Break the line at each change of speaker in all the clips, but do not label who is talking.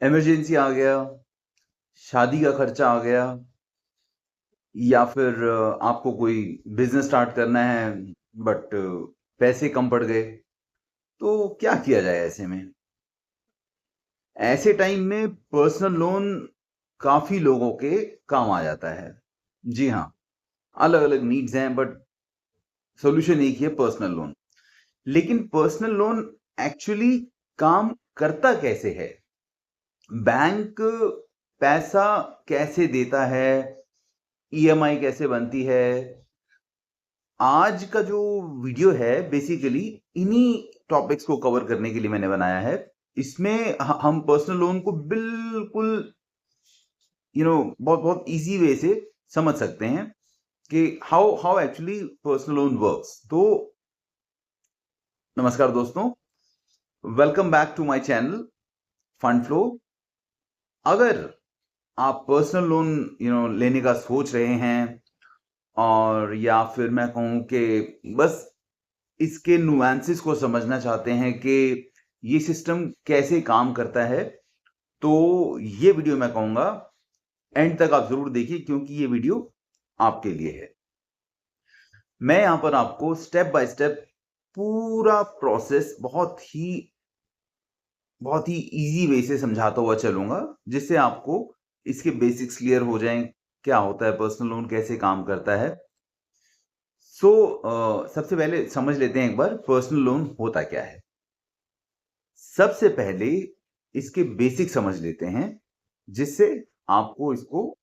Emergency आ गया, शादी का खर्चा आ गया, या फिर आपको कोई बिजनेस स्टार्ट करना है बट पैसे कम पड़ गए, तो क्या किया जाए ऐसे में? ऐसे टाइम में पर्सनल लोन काफी लोगों के काम आ जाता है। जी हाँ, अलग अलग नीड्स हैं बट सॉल्यूशन एक ही है, पर्सनल लोन। लेकिन पर्सनल लोन एक्चुअली काम करता कैसे है? बैंक पैसा कैसे देता है? ईएमआई कैसे बनती है? आज का जो वीडियो है बेसिकली इन्हीं टॉपिक्स को कवर करने के लिए मैंने बनाया है। इसमें हम पर्सनल लोन को बिल्कुल बहुत बहुत इजी वे से समझ सकते हैं कि how how actually personal loan works. तो नमस्कार दोस्तों, welcome back to my channel fund flow. अगर आप पर्सनल लोन लेने का सोच रहे हैं, और या फिर मैं कहूं कि बस इसके नुआंसेस को समझना चाहते हैं कि ये सिस्टम कैसे काम करता है, तो ये वीडियो मैं कहूंगा एंड तक आप जरूर देखिए, क्योंकि ये वीडियो आपके लिए है। मैं यहां पर आपको स्टेप बाय स्टेप पूरा प्रोसेस बहुत ही इजी वे से समझाता हुआ चलूंगा, जिससे आपको इसके बेसिक्स क्लियर हो जाएं। क्या होता है पर्सनल लोन, कैसे काम करता है। सबसे पहले समझ लेते हैं एक बार पर्सनल लोन होता क्या है। सबसे पहले इसके बेसिक समझ लेते हैं, जिससे आपको इसको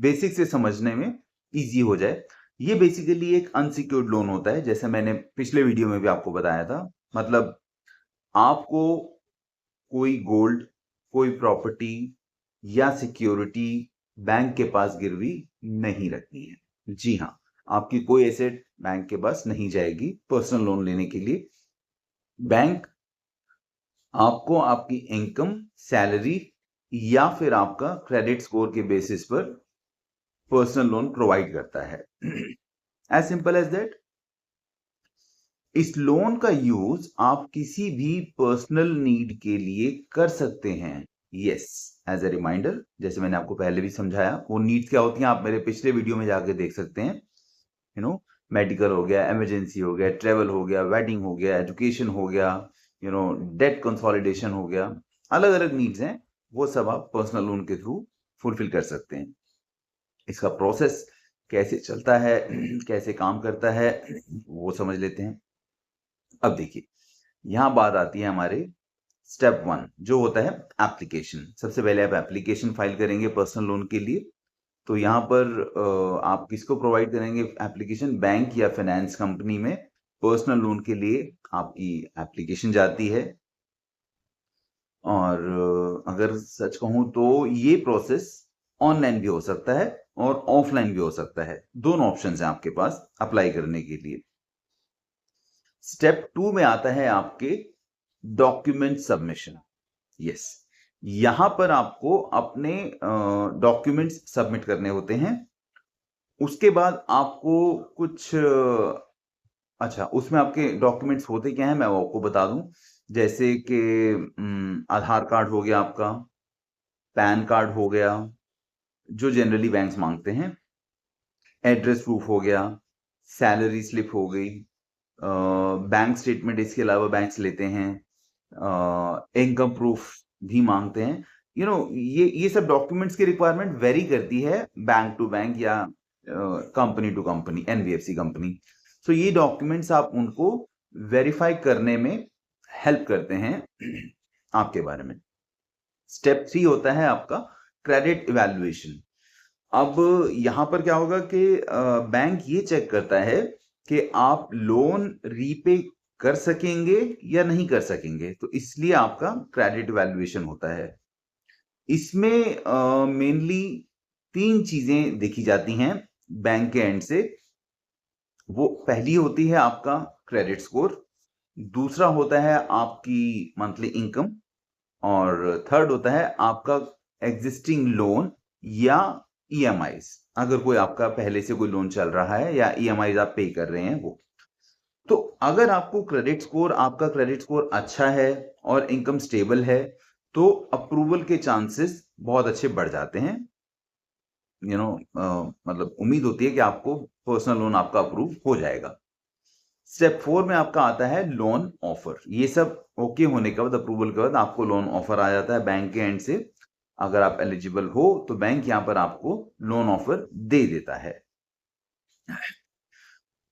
बेसिक से समझने में इजी हो जाए। ये बेसिकली एक अनसिक्योर्ड लोन होता है, जैसे मैंने पिछले वीडियो में भी आपको बताया था। मतलब आपको कोई गोल्ड, कोई प्रॉपर्टी या सिक्योरिटी बैंक के पास गिरवी नहीं रखनी है। जी हाँ, आपकी कोई एसेट बैंक के पास नहीं जाएगी पर्सनल लोन लेने के लिए। बैंक आपको आपकी इनकम, सैलरी या फिर आपका क्रेडिट स्कोर के बेसिस पर पर्सनल लोन प्रोवाइड करता है। As simple as that. इस लोन का यूज आप किसी भी पर्सनल नीड के लिए कर सकते हैं। यस, एज ए रिमाइंडर, जैसे मैंने आपको पहले भी समझाया, वो नीड्स क्या होती हैं आप मेरे पिछले वीडियो में जाके देख सकते हैं। मेडिकल हो गया, इमरजेंसी हो गया, ट्रेवल हो गया, वेडिंग हो गया, एजुकेशन हो गया, डेट कंसोलिडेशन हो गया। अलग अलग नीड्स हैं, वो सब आप पर्सनल लोन के थ्रू फुलफिल कर सकते हैं। इसका प्रोसेस कैसे चलता है, कैसे काम करता है, वो समझ लेते हैं। अब देखिए, यहां बात आती है हमारे स्टेप 1, जो होता है एप्लीकेशन। सबसे पहले आप एप्लीकेशन फाइल करेंगे पर्सनल लोन के लिए। तो यहाँ पर आप किसको प्रोवाइड करेंगे एप्लीकेशन? बैंक या फाइनेंस कंपनी में पर्सनल लोन के लिए आपकी एप्लीकेशन जाती है। और अगर सच कहूं तो ये प्रोसेस ऑनलाइन भी हो सकता है और ऑफलाइन भी हो सकता है। दोनों ऑप्शंस हैं आपके पास अप्लाई करने के लिए। स्टेप 2 में आता है आपके डॉक्यूमेंट सबमिशन। यस, यहां पर आपको अपने डॉक्यूमेंट्स सबमिट करने होते हैं। उसके बाद आपको कुछ अच्छा, उसमें आपके डॉक्यूमेंट्स होते क्या हैं मैं वो आपको बता दूं। जैसे कि आधार कार्ड हो गया आपका, पैन कार्ड हो गया, जो जनरली बैंक्स मांगते हैं, एड्रेस प्रूफ हो गया, सैलरी स्लिप हो गई, बैंक स्टेटमेंट इसके अलावा बैंक्स लेते हैं, इनकम प्रूफ भी मांगते हैं। ये सब डॉक्यूमेंट्स की रिक्वायरमेंट वेरी करती है बैंक टू बैंक या company to company, NBFC company. So ये डॉक्यूमेंट्स आप उनको वेरीफाई करने में हेल्प करते हैं आपके बारे में। स्टेप 3 होता है आपका क्रेडिट इवैल्यूएशन। अब यहां पर क्या होगा कि बैंक ये चेक करता है कि आप लोन रीपे कर सकेंगे या नहीं कर सकेंगे, तो इसलिए आपका क्रेडिट इवैल्यूएशन होता है। इसमें मेनली 3 चीजें देखी जाती हैं बैंक के एंड से। वो पहली होती है आपका क्रेडिट स्कोर, दूसरा होता है आपकी मंथली इनकम, और थर्ड होता है आपका एग्जिस्टिंग लोन या ईएमआईज। अगर कोई आपका पहले से कोई लोन चल रहा है या ईएमआईज आप पे कर रहे हैं वो। तो अगर आपका क्रेडिट स्कोर अच्छा है और इनकम स्टेबल है तो अप्रूवल के चांसेस बहुत अच्छे बढ़ जाते हैं। मतलब उम्मीद होती है कि आपको पर्सनल लोन आपका अप्रूव हो जाएगा। स्टेप 4 में आपका आता है लोन ऑफर। ये सब ओके होने के बाद, अप्रूवल के बाद आपको लोन ऑफर आ जाता है बैंक के एंड से। अगर आप एलिजिबल हो तो बैंक यहाँ पर आपको लोन ऑफर दे देता है।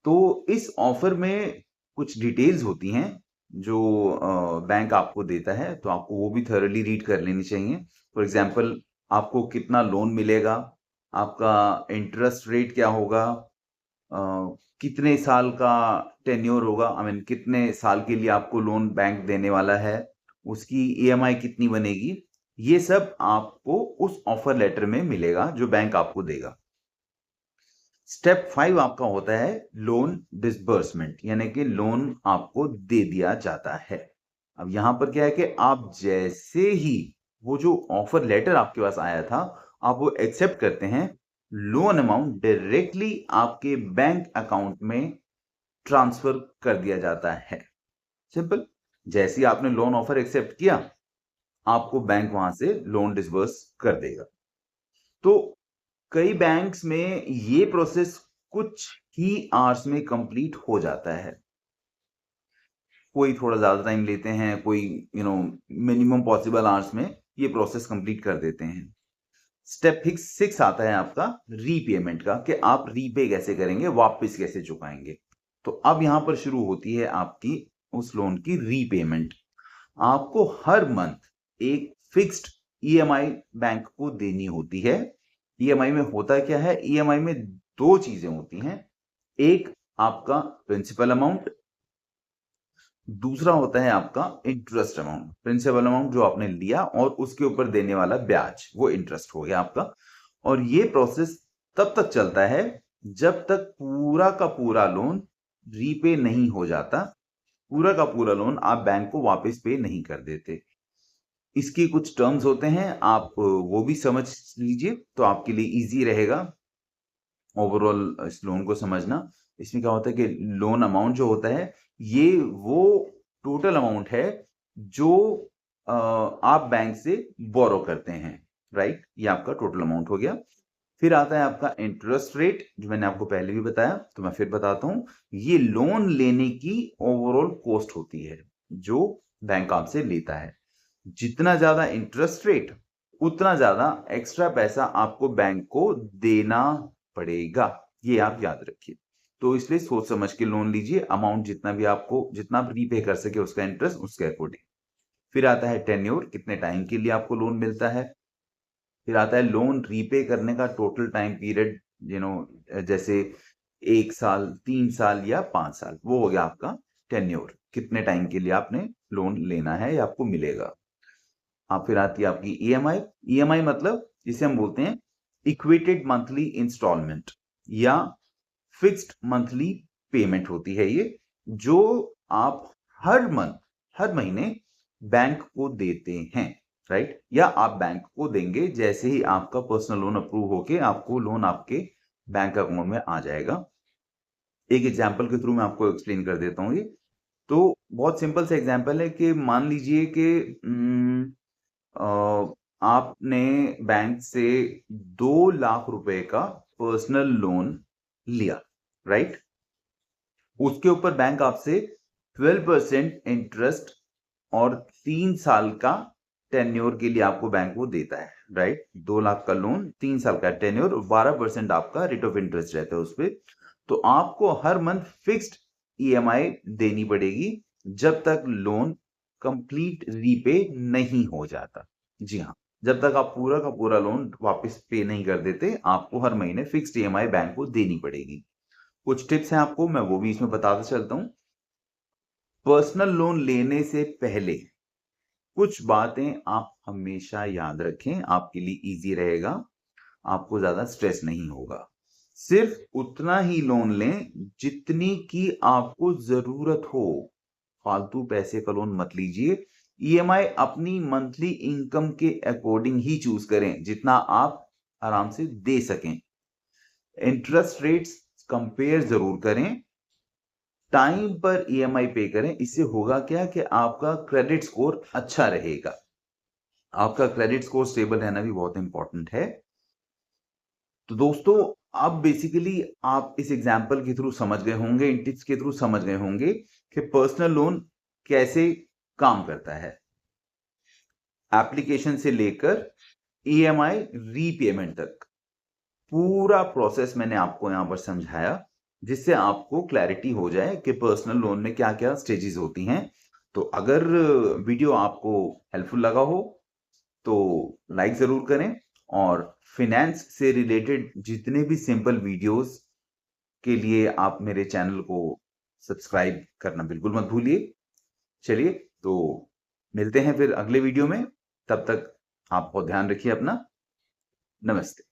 तो इस ऑफर में कुछ डिटेल्स होती हैं जो बैंक आपको देता है, तो आपको वो भी थॉरली रीड कर लेनी चाहिए। फॉर एग्जांपल, आपको कितना लोन मिलेगा, आपका इंटरेस्ट रेट क्या होगा, कितने साल का टेन्योर होगा, आई मीन कितने साल के लिए आपको लोन बैंक देने वाला है, उसकी ईएमआई कितनी बनेगी, ये सब आपको उस ऑफर लेटर में मिलेगा जो बैंक आपको देगा। स्टेप 5 आपका होता है लोन डिसबर्समेंट, यानी कि लोन आपको दे दिया जाता है। अब यहां पर क्या है कि आप जैसे ही वो जो ऑफर लेटर आपके पास आया था आप वो एक्सेप्ट करते हैं, लोन अमाउंट डायरेक्टली आपके बैंक अकाउंट में ट्रांसफर कर दिया जाता है। सिंपल। जैसे ही आपने लोन ऑफर एक्सेप्ट किया, आपको बैंक वहां से लोन डिसबर्स कर देगा। तो कई बैंक्स में ये प्रोसेस कुछ ही आवर्स में कंप्लीट हो जाता है। कोई थोड़ा ज्यादा टाइम लेते हैं, कोई मिनिमम पॉसिबल आवर्स में ये प्रोसेस कंप्लीट कर देते हैं। स्टेप 6 आता है आपका रीपेमेंट का, कि आप रीपे कैसे करेंगे, वापस कैसे चुकाएंगे। तो अब यहां पर शुरू होती है आपकी उस लोन की रीपेमेंट। आपको हर मंथ एक फिक्स्ड ईएमआई बैंक को देनी होती है। ईएमआई में होता क्या है, ईएमआई में दो चीजें होती हैं। एक आपका प्रिंसिपल अमाउंट, दूसरा होता है आपका इंटरेस्ट अमाउंट। प्रिंसिपल अमाउंट जो आपने लिया और उसके ऊपर देने वाला ब्याज, वो इंटरेस्ट हो गया आपका। और ये प्रोसेस तब तक चलता है जब तक पूरा का पूरा लोन रीपे नहीं हो जाता, पूरा का पूरा लोन आप बैंक को वापस पे नहीं कर देते। इसकी कुछ टर्म्स होते हैं, आप वो भी समझ लीजिए तो आपके लिए इजी रहेगा ओवरऑल इस लोन को समझना। इसमें क्या होता है कि लोन अमाउंट जो होता है, ये वो टोटल अमाउंट है जो आप बैंक से बोरो करते हैं, राइट। ये आपका टोटल अमाउंट हो गया। फिर आता है आपका इंटरेस्ट रेट, जो मैंने आपको पहले भी बताया, तो मैं फिर बताता हूं। ये लोन लेने की ओवरऑल कॉस्ट होती है जो बैंक आपसे लेता है। जितना ज्यादा इंटरेस्ट रेट, उतना ज्यादा एक्स्ट्रा पैसा आपको बैंक को देना पड़ेगा। ये आप याद रखिए। तो इसलिए सोच समझ के लोन लीजिए। अमाउंट जितना भी आपको, जितना रीपे कर सके उसका इंटरेस्ट, उसके अकॉर्डिंग। फिर आता है टेन्योर, कितने टाइम के लिए आपको लोन मिलता है। फिर आता है लोन रीपे करने का टोटल टाइम पीरियड, जैसे 1 साल, 3 साल या 5 साल, वो हो गया आपका टेन्योर। कितने टाइम के लिए आपने लोन लेना है या आपको मिलेगा। आप फिर आती है आपकी ईएमआई। ईएमआई मतलब जिसे हम बोलते हैं इक्वेटेड मंथली इंस्टॉलमेंट या फिक्स्ड मंथली पेमेंट होती है ये, जो आप हर मंथ, हर महीने बैंक को देते हैं, राइट। या आप बैंक को देंगे जैसे ही आपका पर्सनल लोन अप्रूव होके आपको लोन आपके बैंक अकाउंट में आ जाएगा। एक एग्जांपल के थ्रू मैं आपको एक्सप्लेन कर देता हूँ ये। तो बहुत सिंपल सा एग्जांपल है कि मान लीजिए कि आपने बैंक से 2 लाख रुपए का पर्सनल लोन लिया, राइट। उसके ऊपर बैंक आपसे 12% इंटरेस्ट और 3 साल का टेन्योर के लिए आपको बैंक वो देता है, राइट। 2 लाख का लोन, 3 साल का टेन्योर, 12% आपका रेट ऑफ इंटरेस्ट रहता है उस पर। तो आपको हर मंथ फिक्स्ड ईएमआई देनी पड़ेगी जब तक लोन कंप्लीट रीपे नहीं हो जाता। जी हाँ, जब तक आप पूरा का पूरा लोन वापस पे नहीं कर देते, आपको हर महीने फिक्स्ड ईएमआई बैंक को देनी पड़ेगी। कुछ टिप्स हैं आपको, मैं वो भी इसमें बताता चलता हूं। पर्सनल लोन लेने से पहले कुछ बातें आप हमेशा याद रखें, आपके लिए इजी रहेगा, आपको ज्यादा स्ट्रेस नहीं होगा। सिर्फ उतना ही लोन लें जितनी की आपको जरूरत हो। फालतू पैसे का लोन मत लीजिए। ईएमआई अपनी मंथली इनकम के अकॉर्डिंग ही चूज करें, जितना आप आराम से दे सकें। इंटरेस्ट रेट्स कंपेयर जरूर करें। टाइम पर ईएमआई पे करें। इससे होगा क्या कि आपका क्रेडिट स्कोर अच्छा रहेगा। आपका क्रेडिट स्कोर स्टेबल रहना भी बहुत इंपॉर्टेंट है। तो दोस्तों, अब बेसिकली आप इस एग्जाम्पल के थ्रू समझ गए होंगे, इन टिप्स के थ्रू समझ गए होंगे कि पर्सनल लोन कैसे काम करता है, एप्लीकेशन से लेकर ईएमआई रीपेमेंट तक पूरा प्रोसेस मैंने आपको यहां पर समझाया, जिससे आपको क्लैरिटी हो जाए कि पर्सनल लोन में क्या क्या स्टेजेस होती हैं। तो अगर वीडियो आपको हेल्पफुल लगा हो तो लाइक जरूर करें, और फिनेंस से रिलेटेड जितने भी सिंपल वीडियोस के लिए आप मेरे चैनल को सब्सक्राइब करना बिल्कुल मत भूलिए। चलिए, तो मिलते हैं फिर अगले वीडियो में। तब तक आप बहुत ध्यान रखिए अपना। नमस्ते।